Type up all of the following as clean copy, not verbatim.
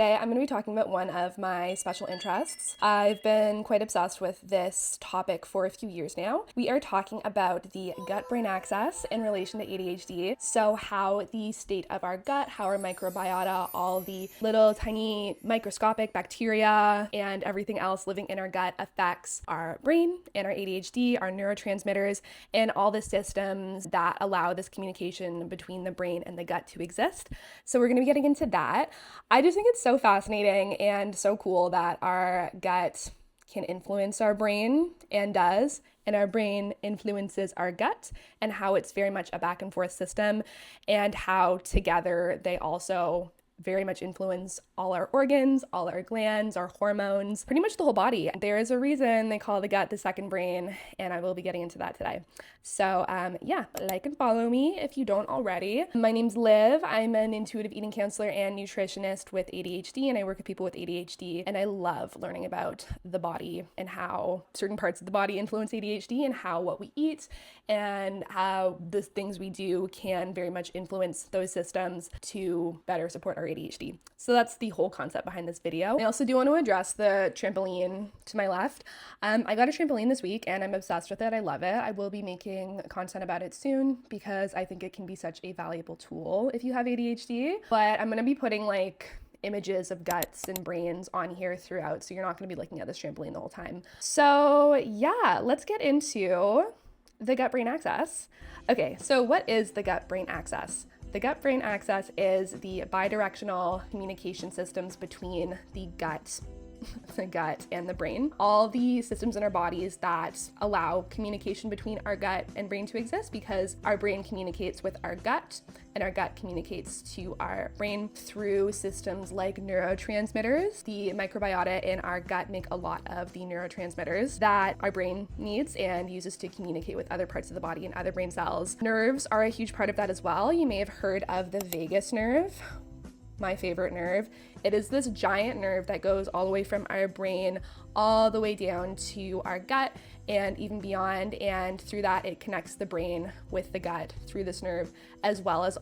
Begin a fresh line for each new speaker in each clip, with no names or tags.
Today I'm going to be talking about one of my special interests. I've been quite obsessed with this topic for a few years now. We are talking about the gut-brain axis in relation to ADHD. So how the state of our gut, how our microbiota, all the little tiny microscopic bacteria and everything else living in our gut affects our brain and our ADHD, our neurotransmitters, and all the systems that allow this communication between the brain and the gut to exist. So we're going to be getting into that. I just think it's so fascinating and so cool that our gut can influence our brain and does, and our brain influences our gut, and how it's very much a back and forth system, and how together they also very much influence all our organs, all our glands, our hormones, pretty much the whole body. There is a reason they call the gut the second brain, and I will be getting into that today. So yeah, like and follow me if you don't already. My name's Liv. I'm an intuitive eating counselor and nutritionist with ADHD, and I work with people with ADHD, and I love learning about the body and how certain parts of the body influence ADHD, and how what we eat and how the things we do can very much influence those systems to better support our ADHD. So that's the whole concept behind this video. I also do want to address the trampoline to my left. I got a trampoline this week and I'm obsessed with it. I love it. I will be making content about it soon because I think it can be such a valuable tool if you have ADHD. But I'm going to be putting images of guts and brains on here throughout, so you're not going to be looking at this trampoline the whole time. So yeah, let's get into the gut-brain axis. Okay, so what is the gut-brain axis? The gut-brain axis is the bidirectional communication systems between the gut and the brain. All the systems in our bodies that allow communication between our gut and brain to exist, because our brain communicates with our gut and our gut communicates to our brain through systems like neurotransmitters. The microbiota in our gut make a lot of the neurotransmitters that our brain needs and uses to communicate with other parts of the body and other brain cells. Nerves are a huge part of that as well. You may have heard of the vagus nerve, my favorite nerve. It is this giant nerve that goes all the way from our brain all the way down to our gut and even beyond, and through that it connects the brain with the gut through this nerve, as well as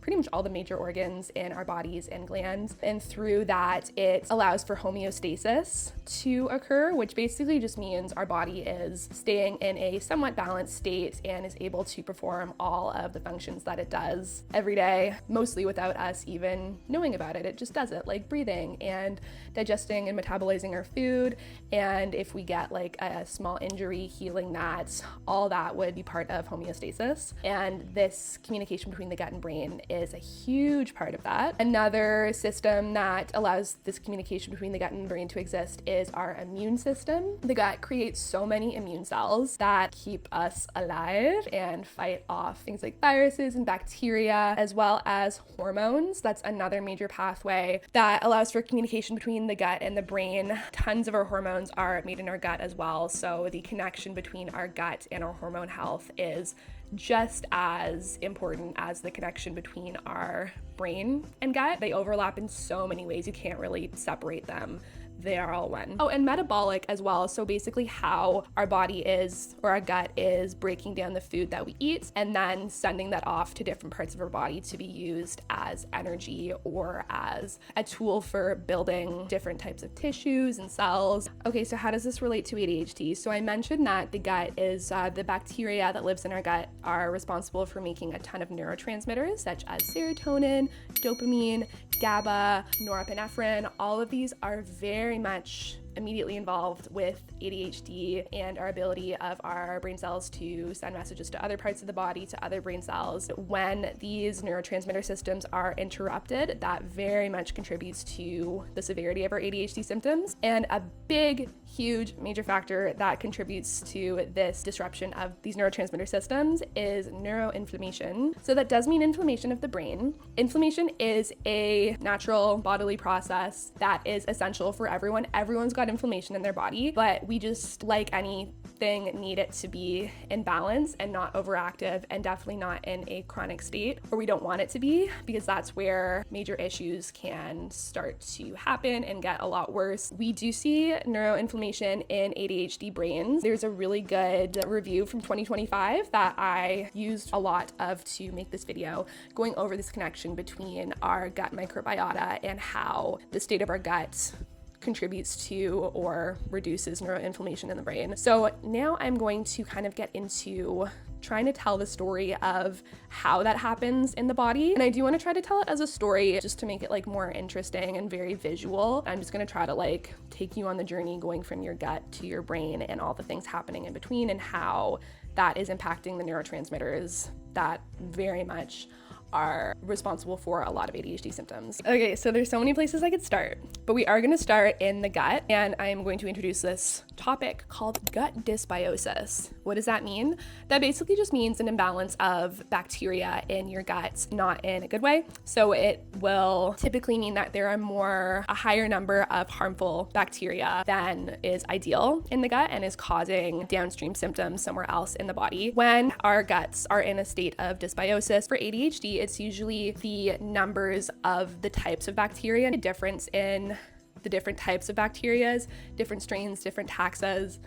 pretty much all the major organs in our bodies and glands. And through that, it allows for homeostasis to occur, which basically just means our body is staying in a somewhat balanced state and is able to perform all of the functions that it does every day, mostly without us even knowing about it. It just does it, like breathing and digesting and metabolizing our food. And if we get a small injury, healing that, all that would be part of homeostasis. And this communication between the gut and brain is a huge part of that. Another system that allows this communication between the gut and the brain to exist is our immune system. The gut creates so many immune cells that keep us alive and fight off things like viruses and bacteria, as well as hormones. That's another major pathway that allows for communication between the gut and the brain. Tons of our hormones are made in our gut as well. So the connection between our gut and our hormone health is just as important as the connection between our brain and gut. They overlap in so many ways, you can't really separate them. They are all one. Oh, and metabolic as well. So basically how our body is, or our gut is, breaking down the food that we eat and then sending that off to different parts of our body to be used as energy or as a tool for building different types of tissues and cells. Okay, so how does this relate to ADHD? So I mentioned that the gut is, the bacteria that lives in our gut are responsible for making a ton of neurotransmitters such as serotonin, dopamine, gaba, norepinephrine. All of these are very much immediately involved with ADHD and our ability of our brain cells to send messages to other parts of the body, to other brain cells. When these neurotransmitter systems are interrupted, that very much contributes to the severity of our ADHD symptoms. And a big, huge, major factor that contributes to this disruption of these neurotransmitter systems is neuroinflammation. So that does mean inflammation of the brain. Inflammation is a natural bodily process that is essential for everyone. Everyone's got inflammation in their body, but we just, like any thing need it to be in balance and not overactive, and definitely not in a chronic state where we don't want it to be, because that's where major issues can start to happen and get a lot worse. We do see neuroinflammation in ADHD brains. There's a really good review from 2025 that I used a lot of to make this video, going over this connection between our gut microbiota and how the state of our gut contributes to or reduces neuroinflammation in the brain. So now I'm going to kind of get into trying to tell the story of how that happens in the body. And I do want to try to tell it as a story just to make it like more interesting and very visual. I'm just going to try to like take you on the journey going from your gut to your brain and all the things happening in between and how that is impacting the neurotransmitters that very much are responsible for a lot of ADHD symptoms. Okay, so there's so many places I could start, but we are going to start in the gut, and I am going to introduce this topic called gut dysbiosis. What does that mean? That basically just means an imbalance of bacteria in your gut, not in a good way. So it will typically mean that there are a higher number of harmful bacteria than is ideal in the gut and is causing downstream symptoms somewhere else in the body. When our guts are in a state of dysbiosis for ADHD, it's usually the numbers of the types of bacteria, the difference in the different types of bacterias, different strains, different taxas,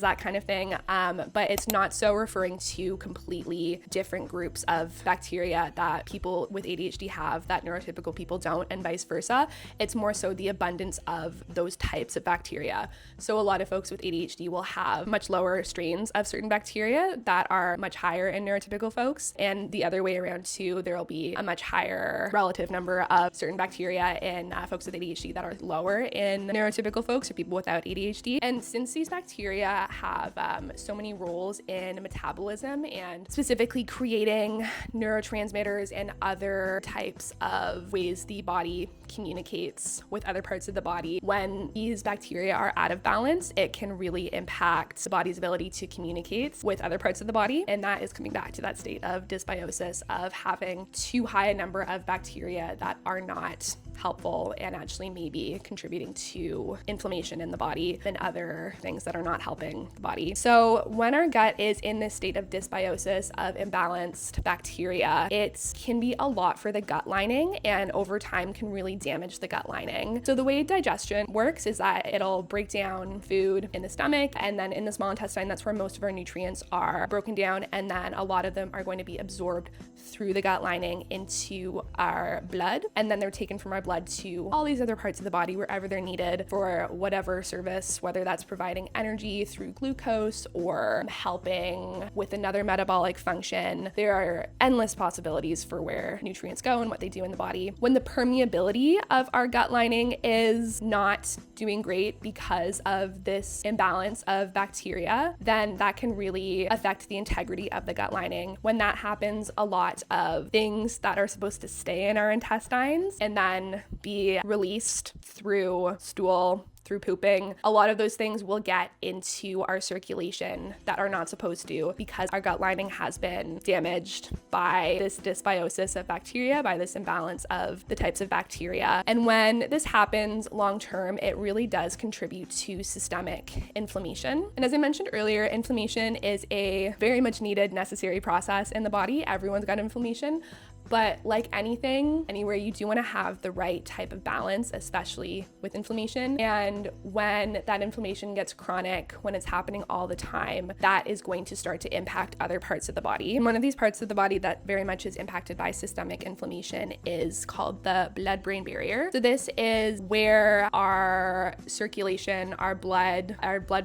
that kind of thing. But it's not so referring to completely different groups of bacteria that people with ADHD have that neurotypical people don't, and vice versa. It's more so the abundance of those types of bacteria. So a lot of folks with ADHD will have much lower strains of certain bacteria that are much higher in neurotypical folks. And the other way around too, there will be a much higher relative number of certain bacteria in folks with ADHD that are lower in neurotypical folks or people without ADHD. And since these bacteria have so many roles in metabolism and specifically creating neurotransmitters and other types of ways the body communicates with other parts of the body, when these bacteria are out of balance, it can really impact the body's ability to communicate with other parts of the body. And that is coming back to that state of dysbiosis, of having too high a number of bacteria that are not helpful and actually maybe contributing to inflammation in the body and other things that are not helping the body. So when our gut is in this state of dysbiosis, of imbalanced bacteria, it can be a lot for the gut lining, and over time can really damage the gut lining. So the way digestion works is that it'll break down food in the stomach, and then in the small intestine, that's where most of our nutrients are broken down, and then a lot of them are going to be absorbed through the gut lining into our blood, and then they're taken from our blood to all these other parts of the body wherever they're needed for whatever service, whether that's providing energy through glucose or helping with another metabolic function. There are endless possibilities for where nutrients go and what they do in the body. When the permeability of our gut lining is not doing great because of this imbalance of bacteria, then that can really affect the integrity of the gut lining. When that happens, a lot of things that are supposed to stay in our intestines and then be released through stool, through pooping, a lot of those things will get into our circulation that are not supposed to, because our gut lining has been damaged by this dysbiosis of bacteria, by this imbalance of the types of bacteria. And when this happens long term, it really does contribute to systemic inflammation. And as I mentioned earlier, inflammation is a very much needed, necessary process in the body. Everyone's got inflammation. But like anything, anywhere, you do want to have the right type of balance, especially with inflammation. And when that inflammation gets chronic, when it's happening all the time, that is going to start to impact other parts of the body. And one of these parts of the body that very much is impacted by systemic inflammation is called the blood-brain barrier. So this is where our circulation, our blood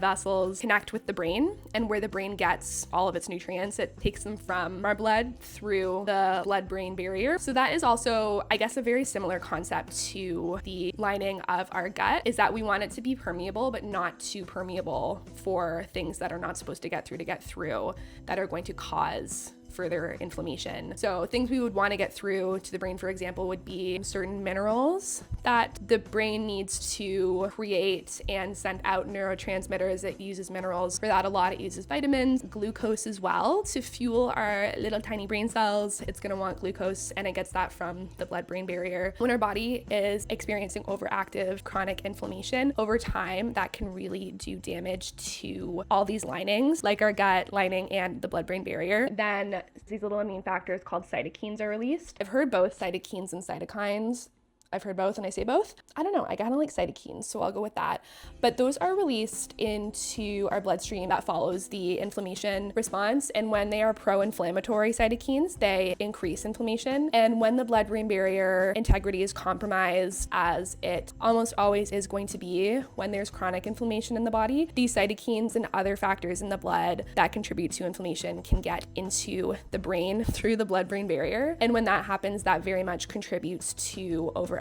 vessels connect with the brain, and where the brain gets all of its nutrients. It takes them from our blood through the blood-brain barrier. So that is also, I guess, a very similar concept to the lining of our gut, is that we want it to be permeable, but not too permeable for things that are not supposed to get through, that are going to cause further inflammation. So things we would want to get through to the brain, for example, would be certain minerals that the brain needs to create and send out neurotransmitters. It uses minerals for that a lot. It uses vitamins, glucose as well to fuel our little tiny brain cells. It's going to want glucose, and it gets that from the blood-brain barrier. When our body is experiencing overactive chronic inflammation over time, that can really do damage to all these linings, like our gut lining and the blood-brain barrier. Then these little immune factors called cytokines are released. I've heard both cytokines and cytokines. I've heard both and I say both. I don't know, I kind of like cytokines, so I'll go with that. But those are released into our bloodstream that follows the inflammation response. And when they are pro-inflammatory cytokines, they increase inflammation. And when the blood-brain barrier integrity is compromised, as it almost always is going to be when there's chronic inflammation in the body, these cytokines and other factors in the blood that contribute to inflammation can get into the brain through the blood-brain barrier. And when that happens, that very much contributes to overactive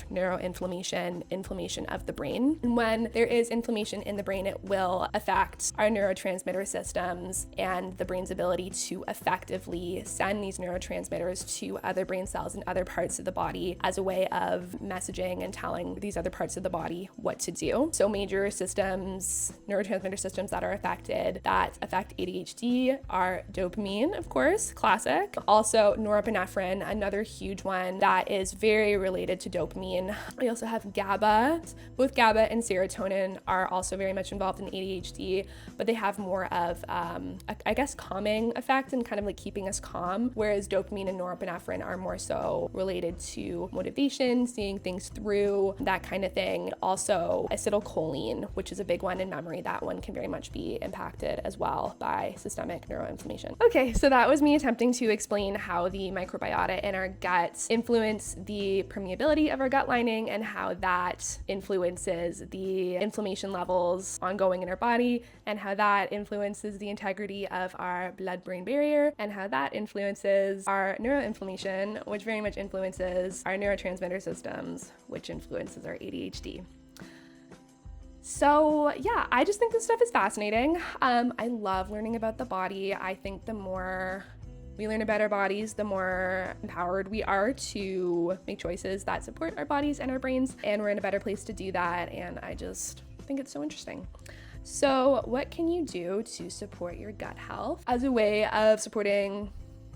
neuroinflammation, inflammation of the brain. And when there is inflammation in the brain, it will affect our neurotransmitter systems and the brain's ability to effectively send these neurotransmitters to other brain cells and other parts of the body as a way of messaging and telling these other parts of the body what to do. So major systems, neurotransmitter systems that are affected that affect ADHD are dopamine, of course, classic. Also norepinephrine, another huge one that is very related to dopamine. We also have GABA. Both GABA and serotonin are also very much involved in ADHD, but they have more of, I guess, calming effect and kind of like keeping us calm, whereas dopamine and norepinephrine are more so related to motivation, seeing things through, that kind of thing. Also acetylcholine, which is a big one in memory. That one can very much be impacted as well by systemic neuroinflammation. Okay, so that was me attempting to explain how the microbiota in our guts influence the permeability of our gut lining and how that influences the inflammation levels ongoing in our body, and how that influences the integrity of our blood-brain barrier, and how that influences our neuroinflammation, which very much influences our neurotransmitter systems, which influences our ADHD. So yeah, I just think this stuff is fascinating. I love learning about the body. I think the more we learn about our bodies, the more empowered we are to make choices that support our bodies and our brains, and we're in a better place to do that, and I just think it's so interesting. So what can you do to support your gut health as a way of supporting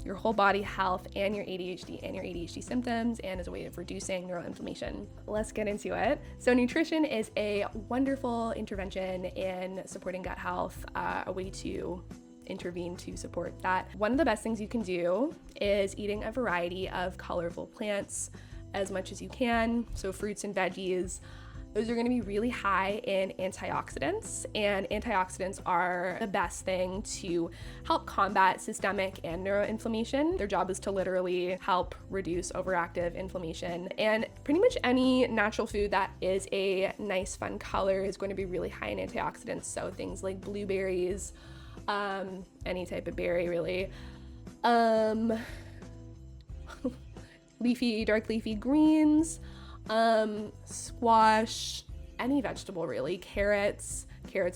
your whole body health and your ADHD and your ADHD symptoms, and as a way of reducing neuroinflammation? Let's get into it. So nutrition is a wonderful intervention in supporting gut health, a way to intervene to support that. One of the best things you can do is eating a variety of colorful plants as much as you can. So fruits and veggies, those are going to be really high in antioxidants, and antioxidants are the best thing to help combat systemic and neuroinflammation. Their job is to literally help reduce overactive inflammation, and pretty much any natural food that is a nice fun color is going to be really high in antioxidants. So things like blueberries, any type of berry really, dark leafy greens, squash, any vegetable really, carrots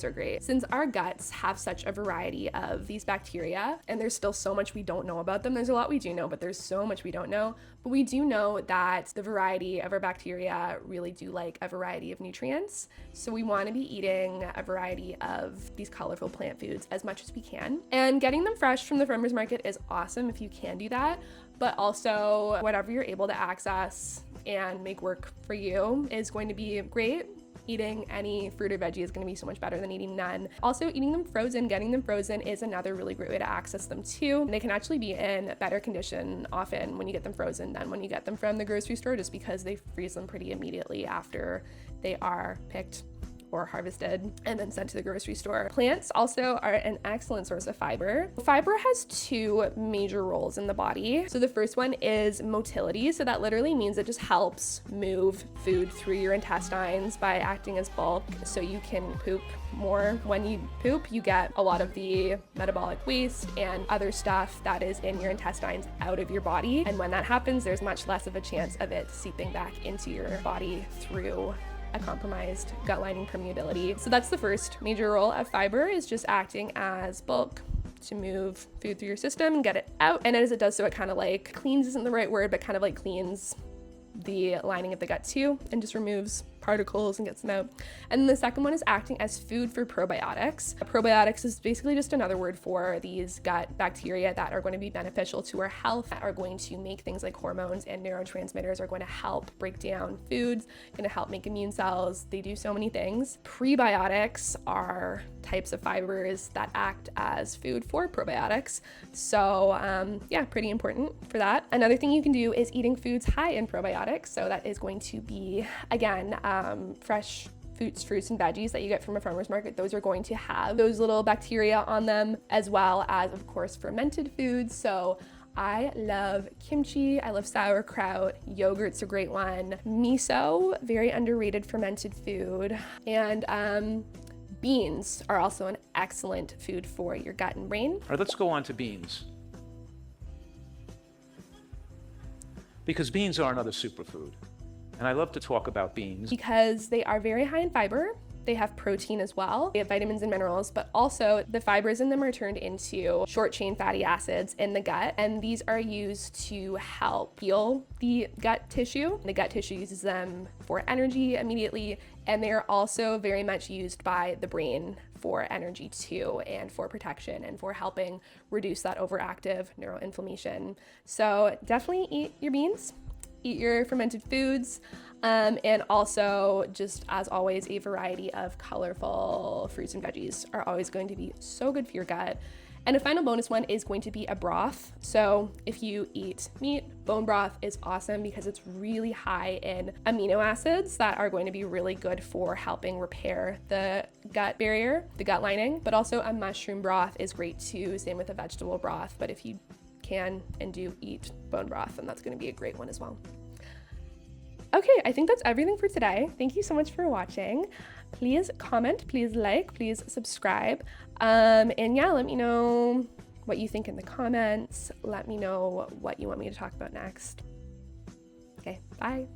are great. Since our guts have such a variety of these bacteria, and there's still so much we don't know about them. There's a lot we do know, but there's so much we don't know. But we do know that the variety of our bacteria really do like a variety of nutrients. So we want to be eating a variety of these colorful plant foods as much as we can. And getting them fresh from the farmer's market is awesome if you can do that. But also whatever you're able to access and make work for you is going to be great. Eating any fruit or veggie is going to be so much better than eating none. Also, eating them frozen, getting them frozen is another really great way to access them too. They can actually be in better condition often when you get them frozen than when you get them from the grocery store, just because they freeze them pretty immediately after they are picked or harvested and then sent to the grocery store. Plants also are an excellent source of fiber. Fiber has two major roles in the body. So the first one is motility. So that literally means it just helps move food through your intestines by acting as bulk, so you can poop more. When you poop, you get a lot of the metabolic waste and other stuff that is in your intestines out of your body. And when that happens, there's much less of a chance of it seeping back into your body through a compromised gut lining permeability. So that's the first major role of fiber, is just acting as bulk to move food through your system and get it out. And as it does so, it kind of like cleans isn't the right word, but kind of like cleans the lining of the gut too, and just removes particles and gets them out. And then the second one is acting as food for probiotics. Probiotics is basically just another word for these gut bacteria that are going to be beneficial to our health, that are going to make things like hormones and neurotransmitters, are going to help break down foods, going to help make immune cells. They do so many things. Prebiotics are types of fibers that act as food for probiotics. So yeah, pretty important for that. Another thing you can do is eating foods high in probiotics. So that is going to be, again, fresh fruits and veggies that you get from a farmer's market. Those are going to have those little bacteria on them, as well as, of course, fermented foods. So I love kimchi, I love sauerkraut, yogurt's a great one. Miso, very underrated fermented food. And beans are also an excellent food for your gut and brain.
All right, let's go on to beans. Because beans are another superfood. And I love to talk about beans
because they are very high in fiber. They have protein as well. They have vitamins and minerals, but also the fibers in them are turned into short chain fatty acids in the gut. And these are used to help heal the gut tissue. The gut tissue uses them for energy immediately. And they are also very much used by the brain for energy too, and for protection and for helping reduce that overactive neuroinflammation. So definitely eat your beans. Eat your fermented foods, and also, just as always, a variety of colorful fruits and veggies are always going to be so good for your gut. And a final bonus one is going to be a broth. So if you eat meat, bone broth is awesome because it's really high in amino acids that are going to be really good for helping repair the gut barrier, the gut lining. But also a mushroom broth is great too, same with a vegetable broth. But if you can and do eat bone broth, and that's going to be a great one as well. Okay, I think that's everything for today. Thank you so much for watching. Please comment, please like, please subscribe, and yeah, let me know what you think in the comments. Let me know what you want me to talk about next. Okay, bye.